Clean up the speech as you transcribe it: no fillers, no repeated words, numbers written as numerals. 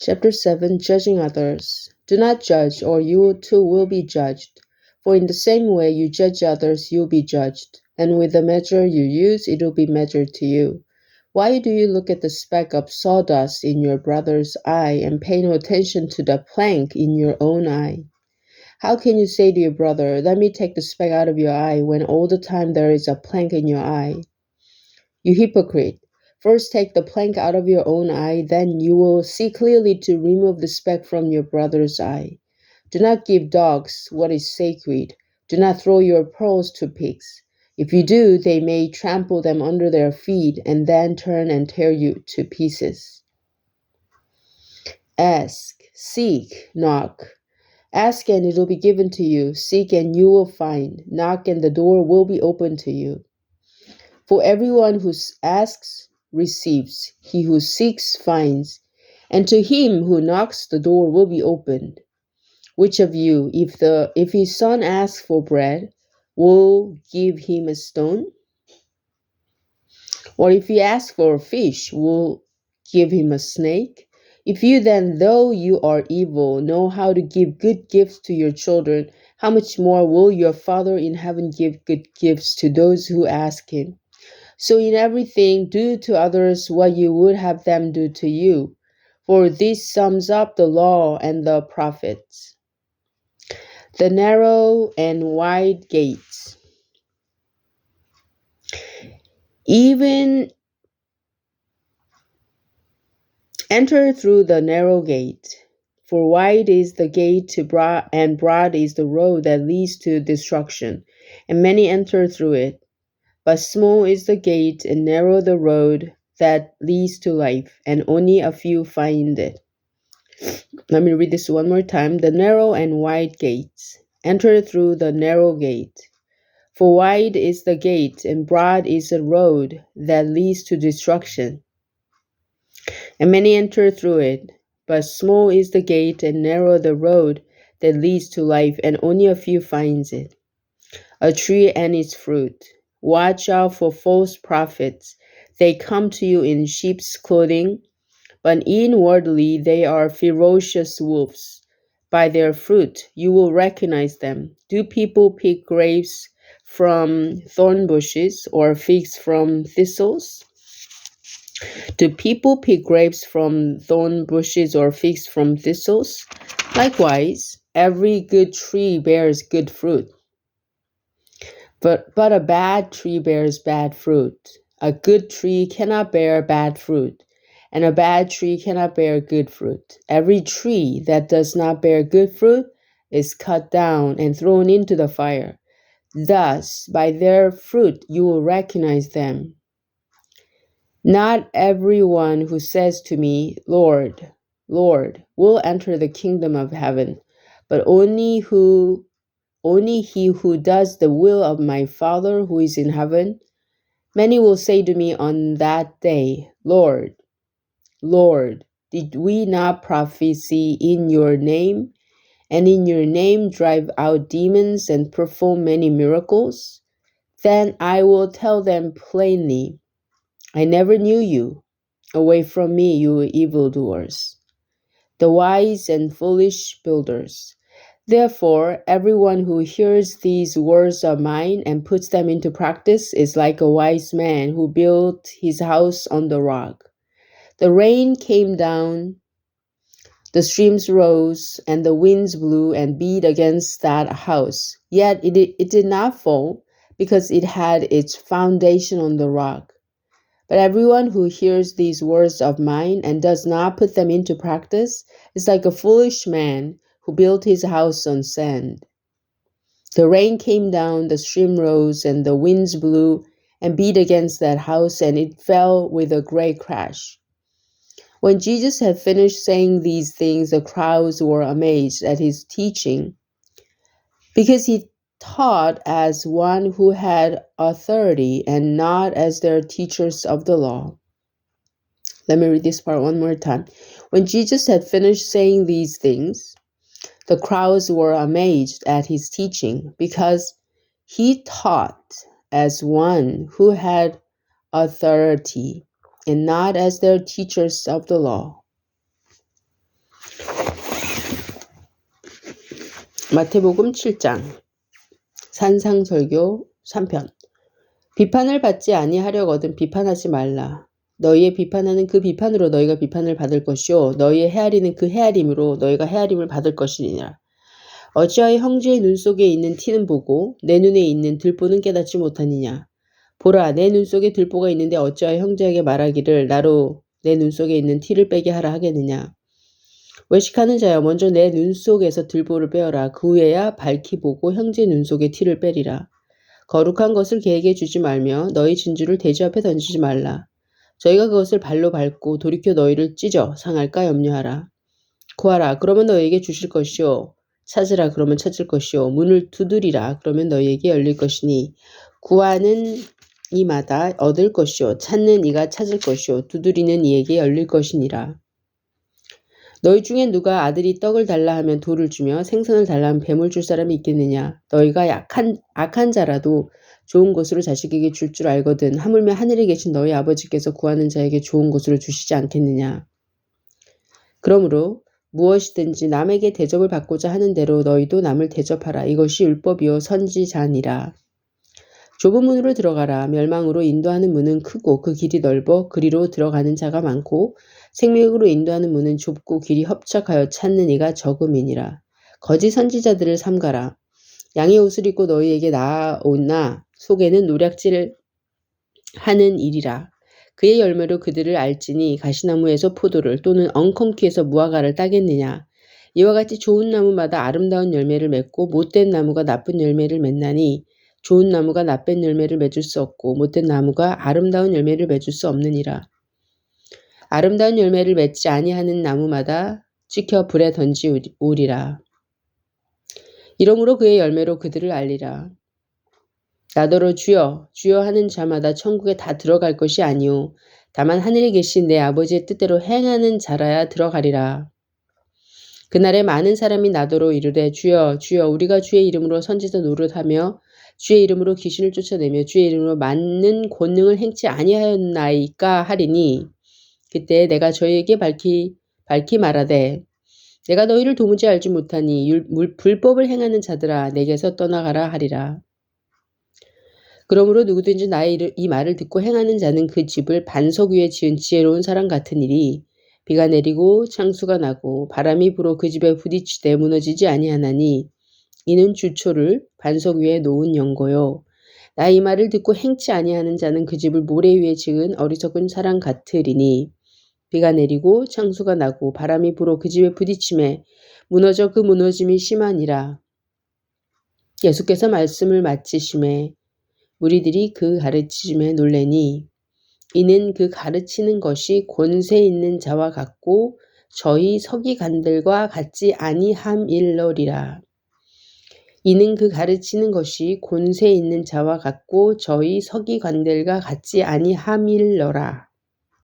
Chapter 7 Judging Others. Do not judge, or you too will be judged. For in the same way you judge others, you'll be judged. And with the measure you use, it will be measured to you. Why do you look at the speck of sawdust in your brother's eye and pay no attention to the plank in your own eye? How can you say to your brother, "Let me take the speck out of your eye," when all the time there is a plank in your eye? You hypocrite! First take the plank out of your own eye, then you will see clearly to remove the speck from your brother's eye. Do not give dogs what is sacred. Do not throw your pearls to pigs. If you do, they may trample them under their feet and then turn and tear you to pieces. Ask, seek, knock. Ask and it will be given to you. Seek and you will find. Knock and the door will be opened to you. For everyone who asks receives, he who seeks finds, and to him who knocks the door will be opened. Which of you, if his son asks for bread, will give him a stone? Or if he asks for a fish, will give him a snake? If you then, though you are evil, know how to give good gifts to your children, how much more will your Father in heaven give good gifts to those who ask him? So in everything, do to others what you would have them do to you, for this sums up the law and the prophets. The narrow and wide gates. Even enter through the narrow gate, for wide is the gate and broad is the road that leads to destruction, and many enter through it. But small is the gate and narrow the road that leads to life, and only a few find it. Let me read this one more time. The narrow and wide gates. Enter through the narrow gate. For wide is the gate, and broad is the road that leads to destruction, and many enter through it. But small is the gate, and narrow the road that leads to life, and only a few finds it. A tree and its fruit. Watch out for false prophets. They come to you in sheep's clothing, but inwardly they are ferocious wolves. By their fruit you will recognize them. Do people pick grapes from thorn bushes or figs from thistles? Do people pick grapes from thorn bushes or figs from thistles? Likewise, every good tree bears good fruit. But a bad tree bears bad fruit. A good tree cannot bear bad fruit, and a bad tree cannot bear good fruit. Every tree that does not bear good fruit is cut down and thrown into the fire. Thus, by their fruit you will recognize them. Not everyone who says to me, "Lord, Lord," will enter the kingdom of heaven, but only he who does the will of my Father who is in heaven. Many will say to me on that day, "Lord, Lord, did we not prophesy in your name, and in your name drive out demons and perform many miracles?" Then I will tell them plainly, "I never knew you. Away from me, you evildoers." The wise and foolish builders. Therefore, everyone who hears these words of mine and puts them into practice is like a wise man who built his house on the rock. The rain came down, the streams rose, and the winds blew and beat against that house. Yet it did not fall, because it had its foundation on the rock. But everyone who hears these words of mine and does not put them into practice is like a foolish man who built his house on sand. The rain came down, the stream rose, and the winds blew and beat against that house, and it fell with a great crash. When Jesus had finished saying these things, the crowds were amazed at his teaching, because he taught as one who had authority and not as their teachers of the law. Let me read this part one more time. When Jesus had finished saying these things, the crowds were amazed at his teaching, because he taught as one who had authority and not as their teachers of the law. 마태복음 7장 산상설교 3편. 비판을 받지 아니하려거든 비판하지 말라. 너희의 비판하는 그 비판으로 너희가 비판을 받을 것이요 너희의 헤아리는 그 헤아림으로 너희가 헤아림을 받을 것이니라. 어찌하여 형제의 눈 속에 있는 티는 보고 내 눈에 있는 들보는 깨닫지 못하느냐. 보라, 내 눈 속에 들보가 있는데 어찌하여 형제에게 말하기를 나로 내 눈 속에 있는 티를 빼게 하라 하겠느냐. 외식하는 자여, 먼저 내 눈 속에서 들보를 빼어라. 그 후에야 밝히 보고 형제 눈 속에 티를 빼리라. 거룩한 것을 개에게 주지 말며 너희 진주를 돼지 앞에 던지지 말라. 저희가 그것을 발로 밟고 돌이켜 너희를 찢어 상할까 염려하라. 구하라, 그러면 너희에게 주실 것이요. 찾으라, 그러면 찾을 것이요. 문을 두드리라, 그러면 너희에게 열릴 것이니 구하는 이마다 얻을 것이요. 찾는 이가 찾을 것이요. 두드리는 이에게 열릴 것이니라. 너희 중에 누가 아들이 떡을 달라 하면 돌을 주며 생선을 달라 하면 뱀을 줄 사람이 있겠느냐. 너희가 악한 자라도 좋은 것으로 자식에게 줄 줄 알거든 하물며 하늘에 계신 너희 아버지께서 구하는 자에게 좋은 것으로 주시지 않겠느냐. 그러므로 무엇이든지 남에게 대접을 받고자 하는 대로 너희도 남을 대접하라. 이것이 율법이요 선지자니라. 좁은 문으로 들어가라. 멸망으로 인도하는 문은 크고 그 길이 넓어 그리로 들어가는 자가 많고 생명으로 인도하는 문은 좁고 길이 협착하여 찾는 이가 적음이니라. 거짓 선지자들을 삼가라. 양의 옷을 입고 너희에게 나아오나 속에는 노략질을 하는 일이라. 그의 열매로 그들을 알지니 가시나무에서 포도를 또는 엉겅퀴에서 무화과를 따겠느냐. 이와 같이 좋은 나무마다 아름다운 열매를 맺고 못된 나무가 나쁜 열매를 맺나니 좋은 나무가 나쁜 열매를 맺을 수 없고 못된 나무가 아름다운 열매를 맺을 수 없느니라. 아름다운 열매를 맺지 아니하는 나무마다 찍혀 불에 던지우리라. 이러므로 그의 열매로 그들을 알리라. 나더러 주여 주여 하는 자마다 천국에 다 들어갈 것이 아니오 다만 하늘에 계신 내 아버지의 뜻대로 행하는 자라야 들어가리라. 그날에 많은 사람이 나더러 이르되 주여 주여 우리가 주의 이름으로 선지자 노릇하며 주의 이름으로 귀신을 쫓아내며 주의 이름으로 많은 권능을 행치 아니하였나이까 하리니 그때 내가 저희에게 밝히 말하되 내가 너희를 도무지 알지 못하니 불법을 행하는 자들아 내게서 떠나가라 하리라. 그러므로 누구든지 나의 이 말을 듣고 행하는 자는 그 집을 반석 위에 지은 지혜로운 사람 같으니리. 비가 내리고 창수가 나고 바람이 불어 그 집에 부딪히되 무너지지 아니하나니 이는 주초를 반석 위에 놓은 연고요. 나 이 말을 듣고 행치 아니하는 자는 그 집을 모래 위에 지은 어리석은 사람 같으리니 비가 내리고 창수가 나고 바람이 불어 그 집에 부딪힘에 무너져 그 무너짐이 심하니라. 예수께서 말씀을 마치심에 무리들이 그 가르치심에 놀래니 이는 그 가르치는 것이 권세 있는 자와 같고 저희 서기관들과 같지 아니함일러리라. 이는 그 가르치는 것이 권세 있는 자와 같고 저희 서기관들과 같지 아니함일러라.